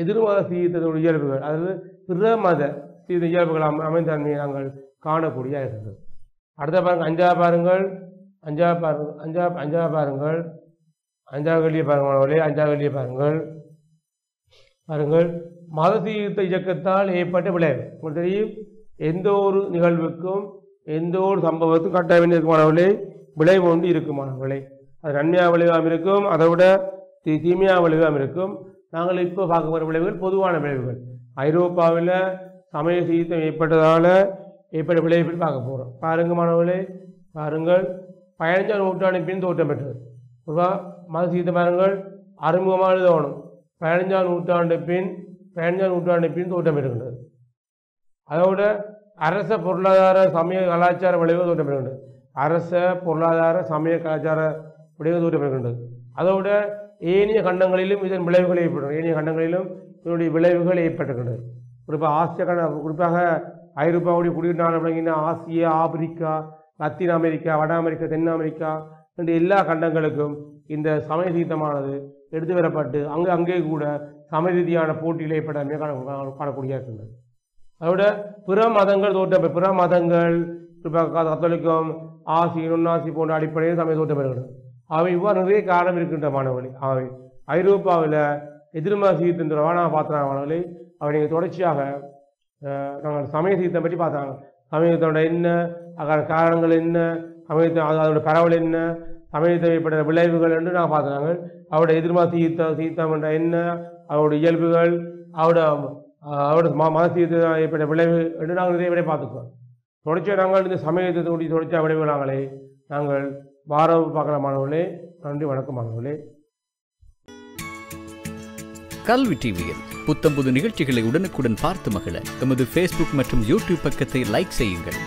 எதிர்மத சீர்திருத்த இயல்புகள், அதாவது பிற மத சீர்திருத்த இயல்புகள் அமைந்த தன்மையை நாங்கள் காணக்கூடிய இருக்கிறது. அடுத்த பாருங்கள், அஞ்சாவது கேள்வியை பாருங்கள். மத சீர்திருத்த இயக்கத்தால் ஏற்பட்ட விளைவு. உங்களுக்கு தெரியும், எந்த ஒரு நிகழ்வுக்கும் எந்த ஒரு சம்பவத்துக்கும் கட்டாயம் இருக்குமானவர்களே விளைவு ஒன்று இருக்குமானவர்களே. அது நன்மையாக விளைவாக இருக்கும், அதை விட தீமையான விளைவாக இருக்கும். நாங்கள் இப்போ பார்க்க போகிற விளைவுகள் பொதுவான விளைவுகள். ஐரோப்பாவில் சமய சீர்திருத்தம் ஏற்பட்டதால் ஏற்பட்ட விளைவுகள் பார்க்க போகிறோம். பாருங்கள் மாணவர்களே, பாருங்கள் 15ஆம் நூற்றாண்டின் பின் தோற்றம் பெற்றது. பொதுவாக மத சீர்திருத்த பாருங்கள் அறிமுகமாக எழுதணும். 15ஆம் நூற்றாண்டு பின் தோற்றம் பெறுகின்றது. அதோட அரச பொருளாதார சமய கலாச்சார விளைவு தோற்றம் பெறுகின்றது. அரச பொருளாதார சமய கலாச்சார விளைவு தோற்றம் பெறுகின்றது. அதோட ஏனைய கண்டங்களிலும் இதன் விளைவுகள் ஏற்படுகிறது. ஏனைய கண்டங்களிலும் இதனுடைய விளைவுகள் ஏற்பட்டுகின்றது. குறிப்பாக ஐரோப்பாவுடைய குடிநாடு விளங்கின ஆசியா, ஆப்பிரிக்கா, லத்தீன் அமெரிக்கா, வட அமெரிக்கா, தென் அமெரிக்கா என்ற எல்லா கண்டங்களுக்கும் இந்த சமய சீர்திருத்தமானது எடுத்து வரப்பட்டு அங்கே கூட சமய ரீதியான போட்டியில் ஏற்பட காணக்கூடிய இருக்கின்றது. அதோட பிற மதங்கள் பிற மதங்கள் கத்தோலிக்கம், ஆசி, நுண்ணாசி போன்ற அடிப்படையில் சமய தோற்றம் பெறுகிறது. அவை இவ்வாறு நிறைய காரணம் இருக்கின்ற மாணவர்களே. அவை ஐரோப்பாவில் எதிர்மறை சீர்திருத்தம் நாங்கள் பார்த்தாங்க மாணவர்களே. அவை நீங்கள் தொடர்ச்சியாக நாங்கள் சமய சீர்திருத்தம் பற்றி பார்த்தாங்க. சமயத்தோட என்ன, அதோட காரணங்கள் என்ன, அதோட பரவல் என்ன, சமயத்தில் ஏற்பட்ட விளைவுகள் என்று நாங்கள் பார்த்தாங்க. அவருடைய எதிர்மறை சீர்திருத்தம் என்ற என்ன, அவருடைய இயல்புகள், அவரோட மத சீர்திருத்தம் ஏற்பட்ட விளைவு என்று நாங்கள் நிறைய விட பார்த்துக்குவோம். தொடர்ச்சியாக நாங்கள் இந்த சமயத்தினுடைய தொடர்ச்சியாக விளைவு நாங்கள் பார்க்கலாம் மாணவர்களே. நன்றி, வணக்கம் மாணவர்களே. கல்வி டிவியில் புத்தம்புது நிகழ்ச்சிகளை உடனுக்குடன் பார்த்து மகிழ எமது Facebook மற்றும் YouTube பக்கத்தை லைக் செய்யுங்கள்.